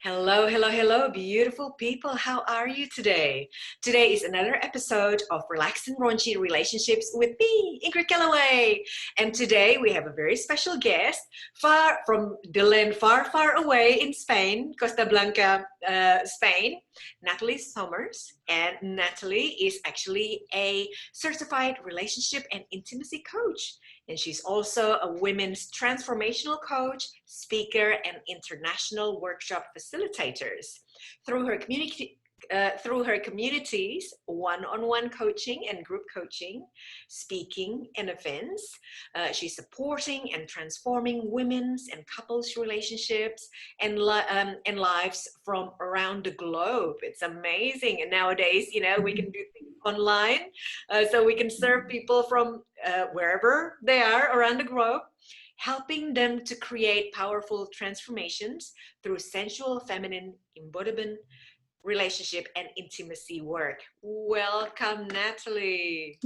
Hello, hello, hello, beautiful people. How are you today? Today is another episode of Relaxed and Raunchy Relationships with me, Ingrid Galloway. And today we have a very special guest far from the land far, far away in Spain, Costa Blanca, Spain, Nathalie Sommers. And Nathalie is actually a certified relationship and intimacy coach. And she's also a women's transformational coach, speaker, and international workshop facilitators. Through her communities, one-on-one coaching and group coaching, speaking, and events, she's supporting and transforming women's and couples relationships and lives from around the globe. It's amazing. And nowadays, we can do things online, so we can serve people from wherever they are around the globe, helping them to create powerful transformations through sensual feminine embodiment, relationship, and intimacy work. Welcome, Nathalie.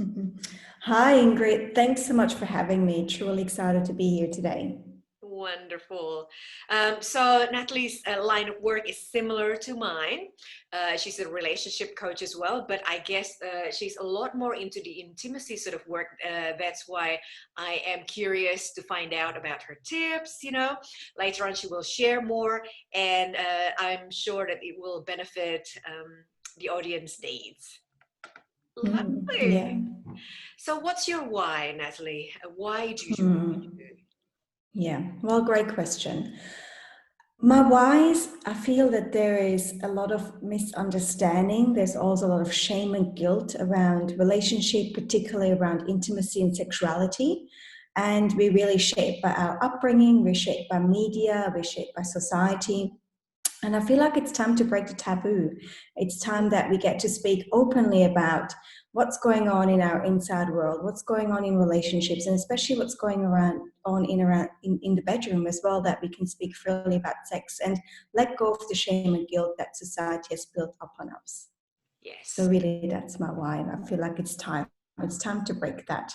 Hi, Ingrid. Thanks so much for having me. Truly excited to be here today. Wonderful. So Nathalie's line of work is similar to mine. She's a relationship coach as well, but I guess she's a lot more into the intimacy sort of work. That's why I am curious to find out about her tips. Later on she will share more, and I'm sure that it will benefit the audience needs. Lovely. Yeah. So what's your why, Nathalie? Why do you do what you do? Yeah, well, great question. My whys, I feel that there is a lot of misunderstanding. There's also a lot of shame and guilt around relationship, particularly around intimacy and sexuality. And we're really shaped by our upbringing, we're shaped by media, we're shaped by society. And I feel like it's time to break the taboo. It's time that we get to speak openly about what's going on in our inside world, what's going on in relationships, and especially what's going on in the bedroom as well, that we can speak freely about sex and let go of the shame and guilt that society has built up on us. Yes. So really, that's my why. I feel like it's time. It's time to break that.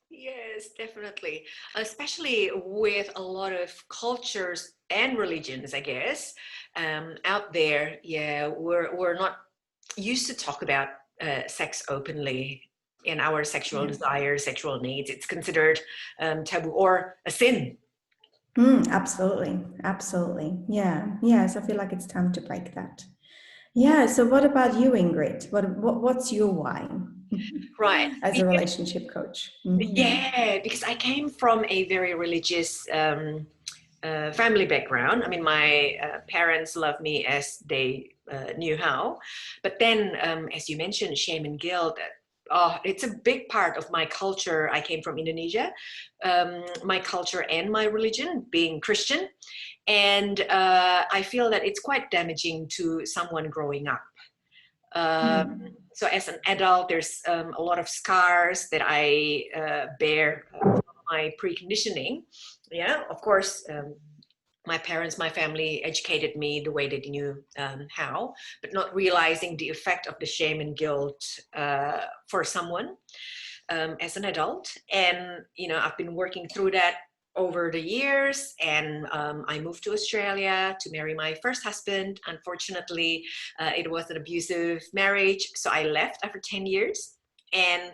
Yes, definitely. Especially with a lot of cultures and religions, I guess, out there. Yeah, we're not used to talk about sex openly in our sexual desires, sexual needs. It's considered taboo or a sin. Absolutely. Absolutely. Yeah. Yes, I feel like it's time to break that. Yeah. So what about you, Ingrid? What's your why? Right. As a relationship coach? Yeah, because I came from a very religious family background. I mean, my parents loved me as they knew how. But then, as you mentioned, shame and guilt. Oh, it's a big part of my culture. I came from Indonesia, my culture and my religion being Christian. And I feel that it's quite damaging to someone growing up. So as an adult, there's a lot of scars that I bear from my preconditioning. Yeah, of course, my parents, my family educated me the way they knew how, but not realizing the effect of the shame and guilt for someone as an adult. And, I've been working through that over the years, and I moved to Australia to marry my first husband. Unfortunately, it was an abusive marriage, so I left after 10 years. And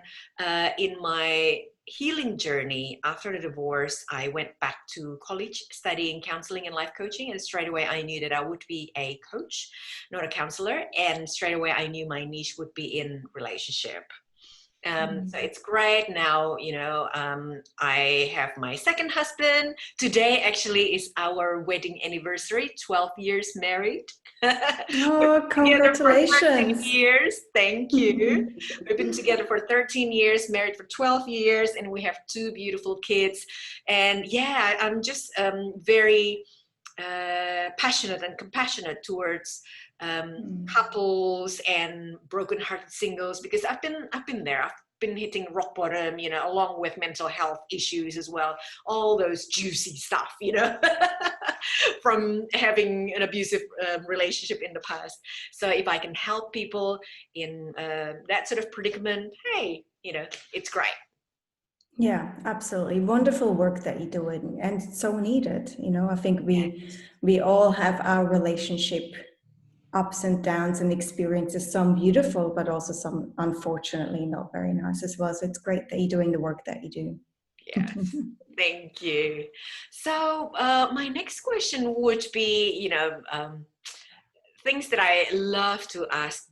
in my healing journey after the divorce, I went back to college studying counseling and life coaching, and straight away I knew that I would be a coach, not a counselor, and straight away I knew my niche would be in relationship. So it's great now, I have my second husband. Today actually is our wedding anniversary, 12 years married. Oh, congratulations. 13 years. Thank you. We've been together for 13 years, married for 12 years, and we have 2 beautiful kids. And yeah, I'm just very passionate and compassionate towards couples and broken-hearted singles, because I've been there. I've been hitting rock bottom, along with mental health issues as well. All those juicy stuff, from having an abusive relationship in the past. So if I can help people in that sort of predicament, hey, it's great. Yeah, absolutely. Wonderful work that you're doing, and so needed. You know, I think we all have our relationship ups and downs and experiences, some beautiful, but also some unfortunately not very nice as well. So it's great that you're doing the work that you do. Yes, thank you. So my next question would be, things that I love to ask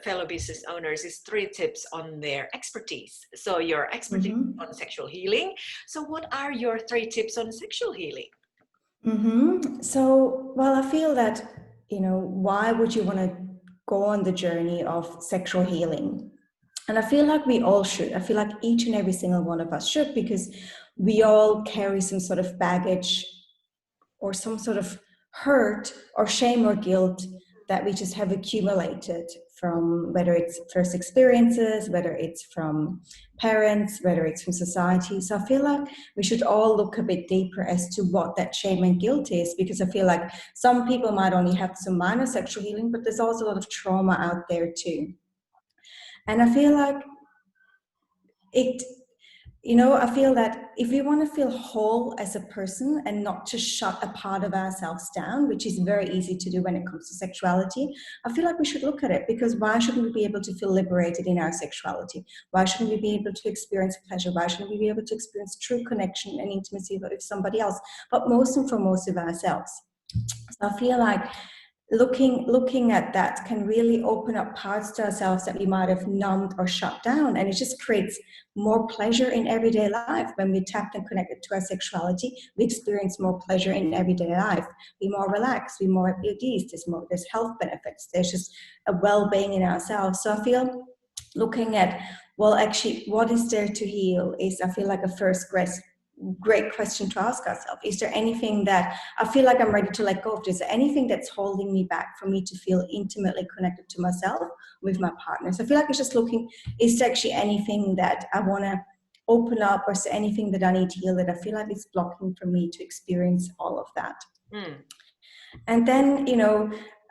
fellow business owners is 3 tips on their expertise. So your expertise on sexual healing. So what are your 3 tips on sexual healing? So, well, I feel that, why would you want to go on the journey of sexual healing? And I feel like we all should. I feel like each and every single one of us should, because we all carry some sort of baggage or some sort of hurt or shame or guilt that we just have accumulated from, whether it's first experiences, whether it's from parents, whether it's from society. So I feel like we should all look a bit deeper as to what that shame and guilt is, because I feel like some people might only have some minor sexual healing, but there's also a lot of trauma out there too. And I feel like it I feel that if we want to feel whole as a person and not to shut a part of ourselves down, which is very easy to do when it comes to sexuality, I feel like we should look at it, because why shouldn't we be able to feel liberated in our sexuality? Why shouldn't we be able to experience pleasure? Why shouldn't we be able to experience true connection and intimacy with somebody else, but most and foremost of ourselves? So I feel like looking at that can really open up parts to ourselves that we might have numbed or shut down, and it just creates more pleasure in everyday life. When we tapped and connected to our sexuality, we experience more pleasure in everyday life. We're more relaxed, we're more at ease. There's health benefits, there's just a well-being in ourselves. So I feel looking at, well, actually, what is there to heal is, I feel like, a first great question to ask ourselves. Is there anything that I feel like I'm ready to let go of? Is there anything that's holding me back for me to feel intimately connected to myself with my partner? So I feel like it's just looking, is there actually anything that I want to open up, or is there anything that I need to heal that I feel like it's blocking for me to experience all of that? Mm. And then,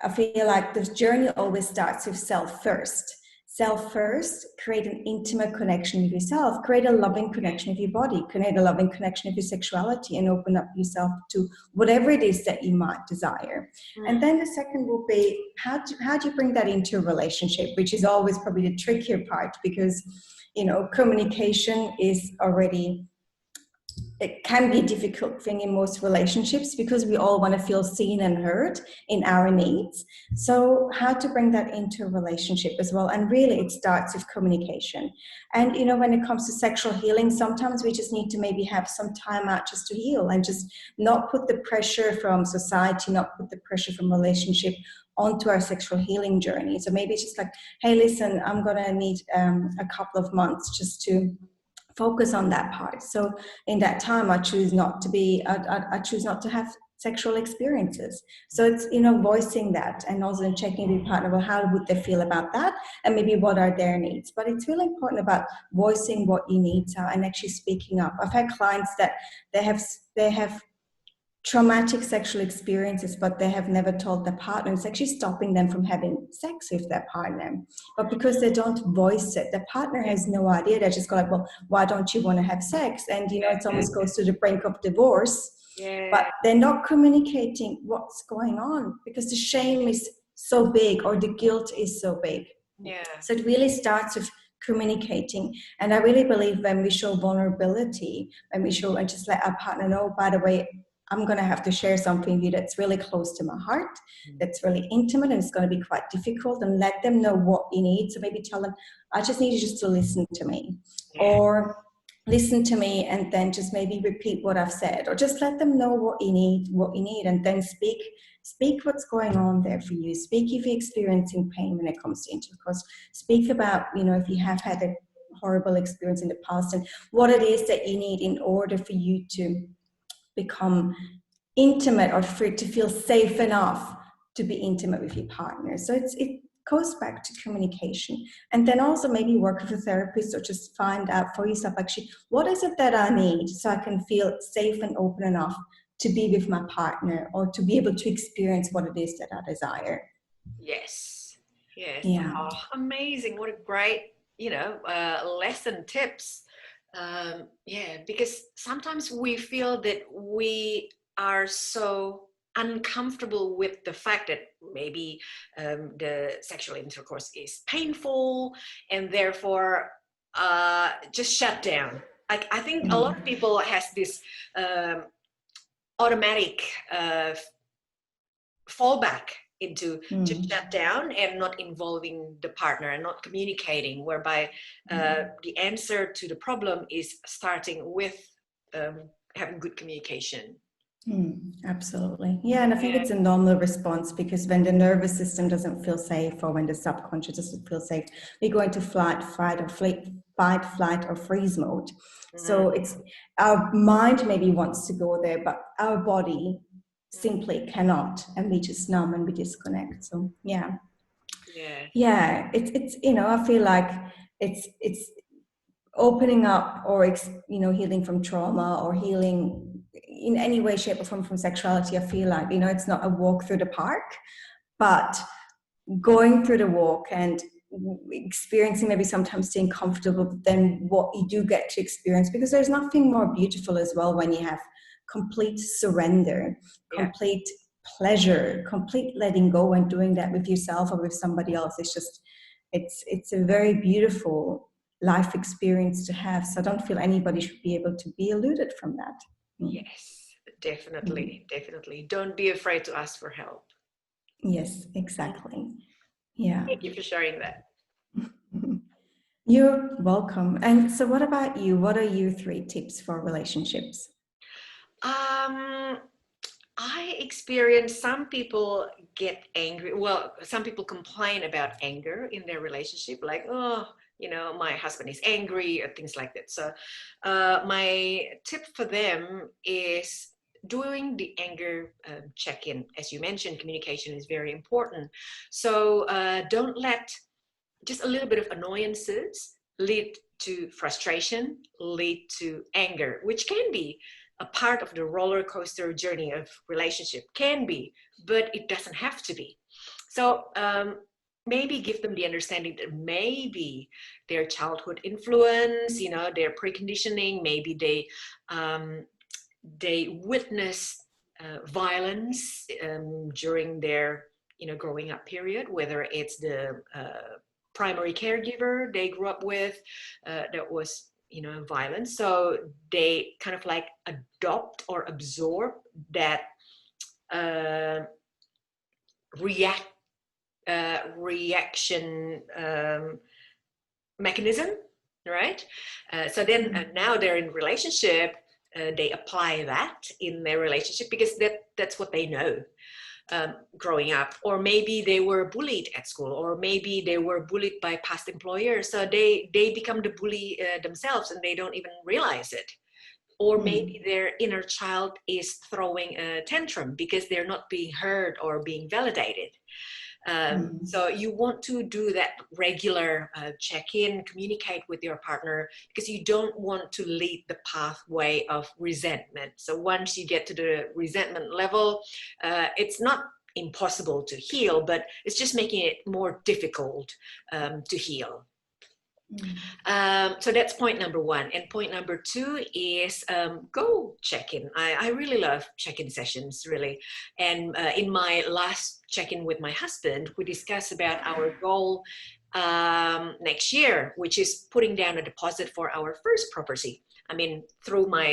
I feel like this journey always starts with self first. Self first, create an intimate connection with yourself, create a loving connection with your body, create a loving connection with your sexuality, and open up yourself to whatever it is that you might desire. And then the second will be, how do you bring that into a relationship, which is always probably the trickier part, because, communication is already, it can be a difficult thing in most relationships, because we all want to feel seen and heard in our needs. So how to bring that into a relationship as well? And really it starts with communication. And when it comes to sexual healing, sometimes we just need to maybe have some time out just to heal, and just not put the pressure from society, not put the pressure from relationship onto our sexual healing journey. So maybe it's just like, hey, listen, I'm gonna need a couple of months just to focus on that part. So in that time, I choose not to have sexual experiences. So it's, voicing that, and also checking with your partner, well, how would they feel about that, and maybe what are their needs. But it's really important about voicing what your needs are and actually speaking up. I've had clients that they have traumatic sexual experiences, but they have never told their partner. It's actually stopping them from having sex with their partner. But because they don't voice it, the partner has no idea. They just go like, well, why don't you want to have sex? And, it almost goes to the brink of divorce. But Yeah. they're not communicating what's going on, because the shame is so big, or the guilt is so big. Yeah. So it really starts with communicating. And I really believe when we show vulnerability, when we show and just let our partner know, by the way, I'm going to have to share something with you that's really close to my heart, that's really intimate, and it's going to be quite difficult, and let them know what you need. So maybe tell them, I just need you just to listen to me, Yeah. or listen to me and then just maybe repeat what I've said, or just let them know what you need, and then speak what's going on there for you. Speak if you're experiencing pain when it comes to intercourse. Speak about, if you have had a horrible experience in the past, and what it is that you need in order for you to become intimate, or for it to feel safe enough to be intimate with your partner. So it goes back to communication. And then also maybe work with a therapist, or just find out for yourself, actually, what is it that I need so I can feel safe and open enough to be with my partner, or to be able to experience what it is that I desire. Yes. Yes. Yeah. Oh, amazing. What a great, lesson tips. Yeah, because sometimes we feel that we are so uncomfortable with the fact that maybe the sexual intercourse is painful, and therefore just shut down. Like, I think a lot of people has this um, automatic fallback into just shut down and not involving the partner and not communicating, whereby the answer to the problem is starting with having good communication. Absolutely. Yeah, and I think Yeah, it's a normal response because when the nervous system doesn't feel safe or when the subconscious doesn't feel safe, we go into fight, flight, or freeze mode. mm-hmm. So it's our mind maybe wants to go there, but our body simply cannot, and we just numb and we disconnect. So yeah, Yeah, yeah, it's I feel like it's opening up or healing from trauma or healing in any way shape or form from sexuality. I feel like it's not a walk through the park, but going through the walk and experiencing maybe sometimes staying comfortable than what you do get to experience, because there's nothing more beautiful as well when you have complete surrender, yeah. complete pleasure, complete letting go, and doing that with yourself or with somebody else. It's just it's a very beautiful life experience to have. So I don't feel anybody should be able to be eluded from that. Yes, Mm. definitely, definitely. Don't be afraid to ask for help. Yes, exactly. Yeah. Thank you for sharing that. You're welcome. And so, what about you? What are your 3 tips for relationships? Um, I experience some people get angry. Well, some people complain about anger in their relationship, like, oh, my husband is angry or things like that. So, my tip for them is doing the anger check-in. As you mentioned, communication is very important. So, don't let just a little bit of annoyances lead to frustration, lead to anger, which can be a part of the roller coaster journey of relationship, can be, but it doesn't have to be. So maybe give them the understanding that maybe their childhood influence, their preconditioning, maybe they witnessed violence during their growing up period, whether it's the primary caregiver they grew up with that was violent, so they kind of like adopt or absorb that uh, react reaction mechanism, right? So then now they're in relationship, they apply that in their relationship because that's what they know growing up. Or maybe they were bullied at school, or maybe they were bullied by past employers, so they become the bully themselves and they don't even realize it. Or maybe their inner child is throwing a tantrum because they're not being heard or being validated. So you want to do that regular check-in, communicate with your partner, because you don't want to lead the pathway of resentment. So once you get to the resentment level, it's not impossible to heal, but it's just making it more difficult to heal. So that's point number 1. And point number 2 is go check-in. I really love check-in sessions, really. And in my last check-in with my husband, we discussed about our goal next year, which is putting down a deposit for our first property. I mean, through my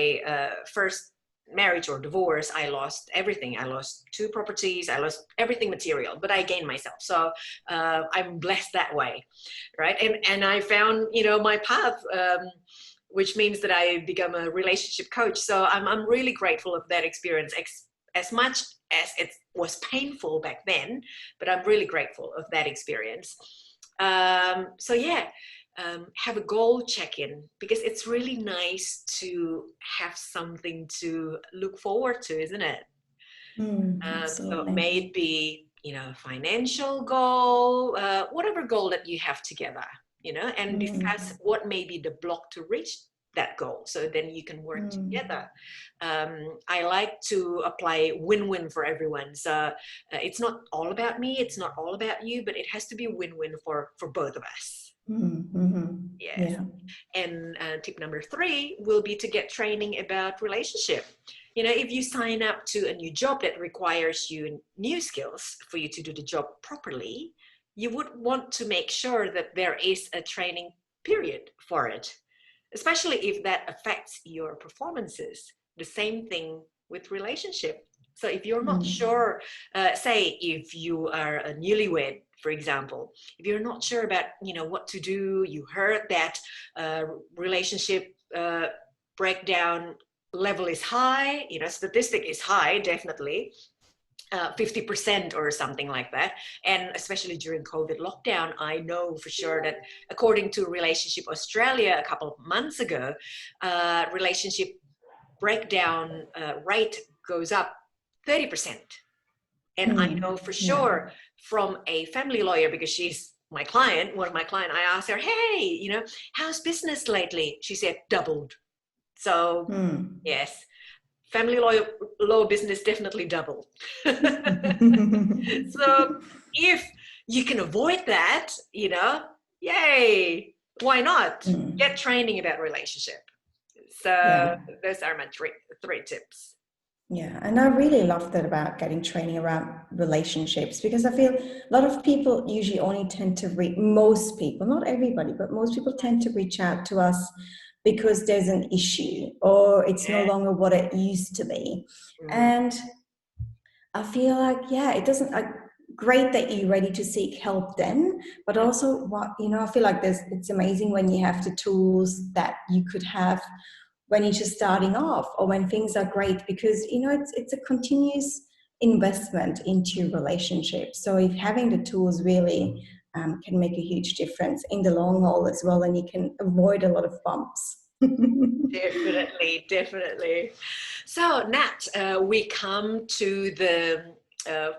first marriage or divorce, I lost everything. I lost 2 properties. I lost everything material, but I gained myself. So I'm blessed that way, right? And I found my path, which means that I become a relationship coach. So I'm really grateful of that experience, as much as it was painful back then, but I'm really grateful of that experience. So yeah, have a goal check-in, because it's really nice to have something to look forward to, isn't it? So Absolutely. may it be, financial goal, whatever goal that you have together, and discuss what may be the block to reach that goal. So then you can work together. I like to apply win-win for everyone. So it's not all about me, it's not all about you, but it has to be win-win for both of us. Mm-hmm. Yes. Yeah. And tip number 3 will be to get training about relationship. You know, if you sign up to a new job that requires you new skills for you to do the job properly, you would want to make sure that there is a training period for it, especially if that affects your performances. The same thing with relationship. So if you're not sure, say if you are a newlywed, for example, if you're not sure about, you know, what to do, you heard that relationship breakdown level is high, you know, statistic is high, definitely. 50% or something like that. And especially during COVID lockdown, I know for sure that according to Relationship Australia a couple of months ago, relationship breakdown rate goes up 30%. And I know for Yeah. sure from a family lawyer, because she's my client, one of my clients, I asked her, hey, you know, how's business lately? She said, doubled. So yes, family law business definitely doubled. So if you can avoid that, you know, yay, why not? Get training about relationship. So Yeah. those are my three tips. Yeah, and I really love that about getting training around relationships, because I feel a lot of people usually only tend to reach, most people, not everybody, but most people tend to reach out to us because there's an issue or it's no Yeah. longer what it used to be. Mm. And I feel like, yeah, it doesn't, great that you're ready to seek help then, but also what, you know, I feel like it's amazing when you have the tools that you could have when you're just starting off or when things are great, because, you know, it's a continuous investment into your relationship. So if having the tools really can make a huge difference in the long haul as well, and you can avoid a lot of bumps. Definitely, definitely. So, Nat, we come to the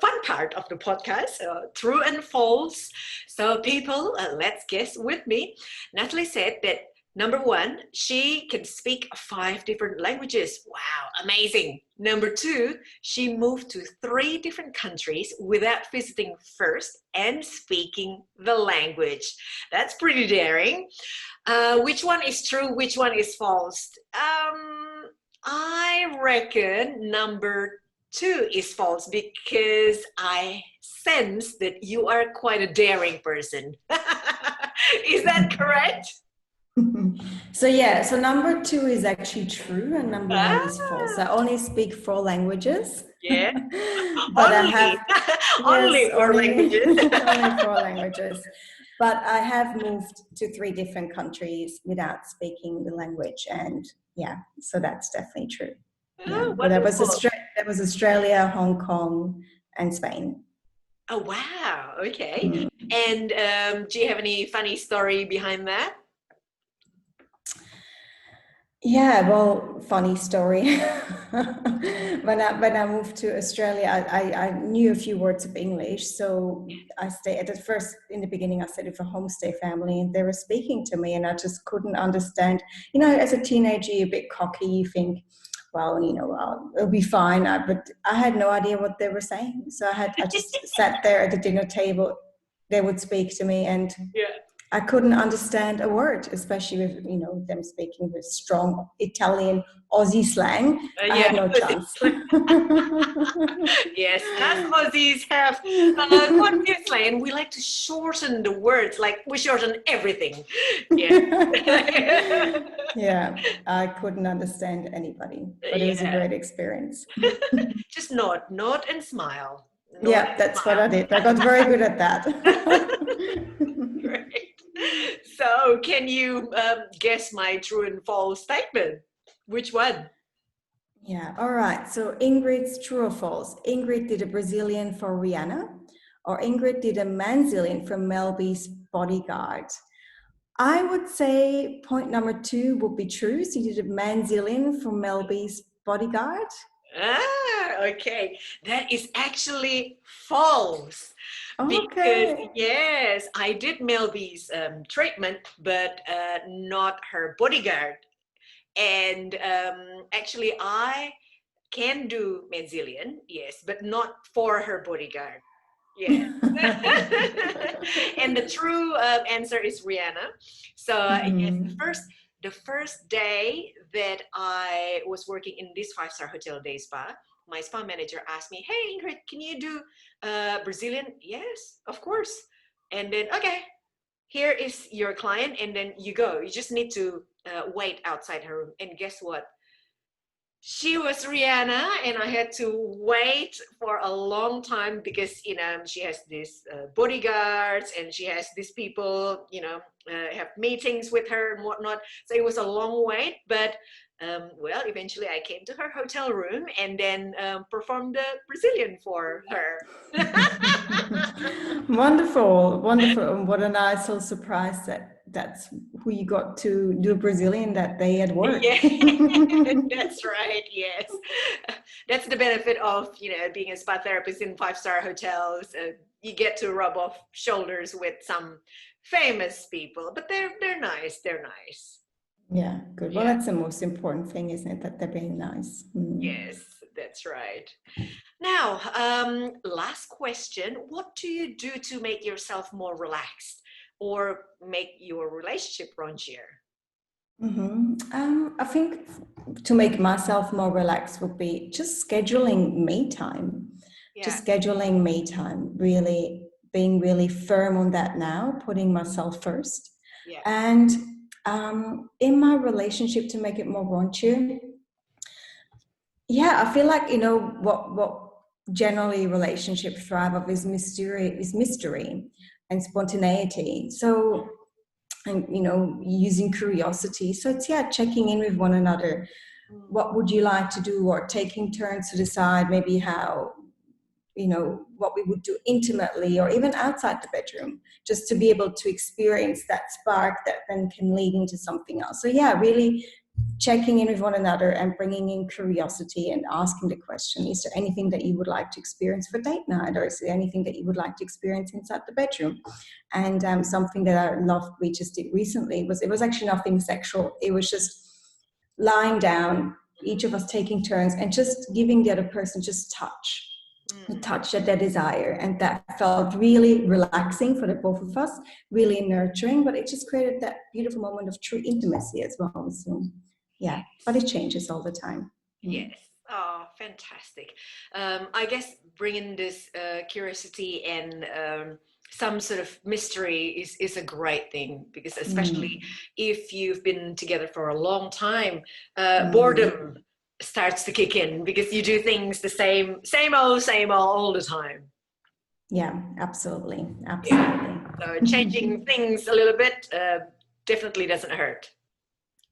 fun part of the podcast, true and false. So, people, let's guess with me. Natalie said that number 1, she can speak 5 different languages. Wow, amazing. Number 2, she moved to 3 different countries without visiting first and speaking the language. That's pretty daring. Which one is true? Which one is false? I reckon number 2 is false, because I sense that you are quite a daring person. Is that correct? So yeah, so number 2 is actually true and number 1 is false. I Ah, only speak 4 languages. yeah. But I Only, have, only yes, 4 only languages. only 4 languages. But I have moved to 3 different countries without speaking the language, and yeah, so that's definitely true. Yeah, Oh, but wonderful. that was Australia, Hong Kong, and Spain. Oh, wow. Okay. Mm. And do you have any funny story behind that? Yeah, well, funny story. When I moved to Australia, I knew a few words of English, so I stayed at first. In the beginning, I stayed with a homestay family, and they were speaking to me, and I just couldn't understand. You know, as a teenager, you're a bit cocky. You think, well, you know, it'll be fine. But I had no idea what they were saying, so I just sat there at the dinner table. They would speak to me, and Yeah. I couldn't understand a word, especially with, you know, them speaking with strong Italian Aussie slang. I Yeah. had no chance. Yes, us Aussies have quite a few slang, and we like to shorten the words, like we shorten everything. Yeah. Yeah, I couldn't understand anybody, but it was a Yeah. great experience. Just nod and smile. Nod Yeah, and that's what I smile. did. I got very good at that. Great. So, can you guess my true and false statement? Which one? Yeah, all right. So Ingrid's true or false? Ingrid did a Brazilian for Rihanna, or Ingrid did a Manzilian from Mel B's Bodyguard. I would say point number 2 would be true. So you did a Manzilian from Mel B's Bodyguard. Ah, okay. That is actually false. Because, Okay. yes, I did Melby's treatment, but not her bodyguard. And actually, I can do Menzilian, yes, but not for her bodyguard. Yes. And the true answer is Rihanna. So yes, Mhm. the first day that I was working in this five-star hotel day spa, my spa manager asked me, "Hey Ingrid, can you do Brazilian?" Yes, of course. And then, okay, here is your client, and then you go. You just need to wait outside her room. And guess what? She was Rihanna, and I had to wait for a long time because she has these bodyguards, and she has these people have meetings with her and whatnot. So it was a long wait, but well, eventually I came to her hotel room and then performed the Brazilian for her. Wonderful, wonderful. And what a nice little surprise that that's who you got to do Brazilian that day at work. Yeah, that's right. Yes, that's the benefit of being a spa therapist in five-star hotels. You get to rub off shoulders with some famous people, but they're nice. They're nice. Yeah, good. Well, Yeah. that's the most important thing, isn't it? That they're being nice. Mm. Yes, that's right. Now, last question: what do you do to make yourself more relaxed or make your relationship raunchier? I think to make myself more relaxed would be just scheduling me time. Yeah. Just scheduling me time, really being really firm on that now, putting myself first. Yeah. And in my relationship, to make it more raunchier, yeah, I feel like what generally relationship thrive of is mystery and spontaneity. So, and using curiosity. So it's, yeah, checking in with one another. Mm. What would you like to do, or taking turns to decide maybe how, what we would do intimately or even outside the bedroom, just to be able to experience that spark that then can lead into something else. So yeah, really checking in with one another and bringing in curiosity and asking the question, is there anything that you would like to experience for date night, or is there anything that you would like to experience inside the bedroom? And something that I loved we just did recently was, it was actually nothing sexual. It was just lying down, each of us taking turns and just giving the other person just touch, the Mm. touch that they desire. And that felt really relaxing for the both of us, really nurturing, but it just created that beautiful moment of true intimacy as well. So yeah, but it Yes. changes all the time. Mm. Yes. Oh, fantastic. I guess bringing this curiosity and some sort of mystery is a great thing, because especially Mm. if you've been together for a long time, Mm. boredom starts to kick in because you do things the same old all the time. Yeah, absolutely, Yeah. absolutely. So changing things a little bit definitely doesn't hurt.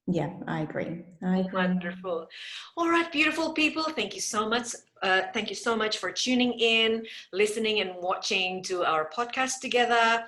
Yeah, I agree. I agree. Wonderful. All right, beautiful people. Thank you so much. Thank you so much for tuning in, listening, and watching to our podcast together.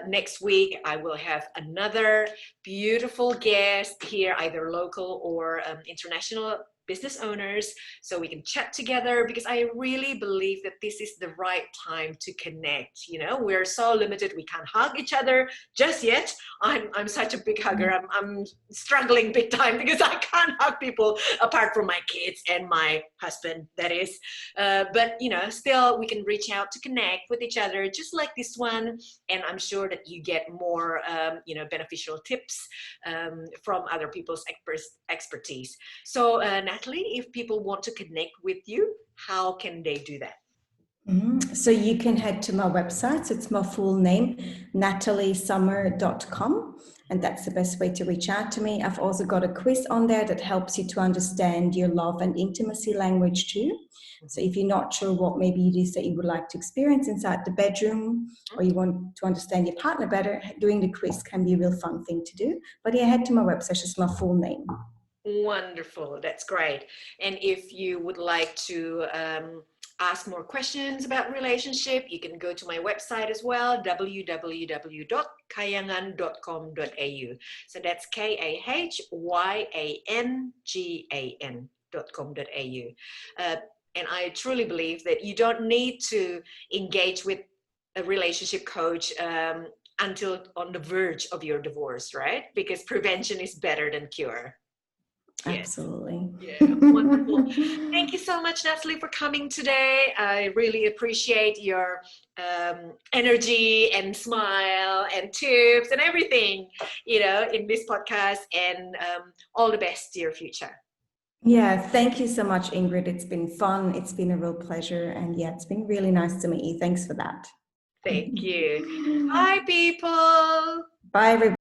Next week, I will have another beautiful guest here, either local or international business owners, so we can chat together, because I really believe that this is the right time to connect. We're so limited. We can't hug each other just yet. I'm such a big hugger. I'm struggling big time because I can't hug people apart from my kids and my husband, that is. But still we can reach out to connect with each other, just like this one. And I'm sure that you get more, beneficial tips from other people's expertise. So, Nathalie, if people want to connect with you, how can they do that? So you can head to my website. So it's my full name, nataliesummer.com. And that's the best way to reach out to me. I've also got a quiz on there that helps you to understand your love and intimacy language too. So if you're not sure what maybe it is that you would like to experience inside the bedroom, or you want to understand your partner better, doing the quiz can be a real fun thing to do. But yeah, head to my website, just my full name. Wonderful. That's great. And if you would like to ask more questions about relationship, you can go to my website as well, www.kahyangan.com.au. So that's KAHYANGAN.com.au. And I truly believe that you don't need to engage with a relationship coach until on the verge of your divorce, right? Because prevention is better than cure. Yes. Absolutely. Yeah, wonderful. Thank you so much, Nathalie, for coming today. I really appreciate your energy and smile and tips and everything, in this podcast. And all the best to your future. Yeah, thank you so much, Ingrid. It's been fun. It's been a real pleasure. And yeah, it's been really nice to meet you. Thanks for that. Thank you. Bye, people. Bye, everybody.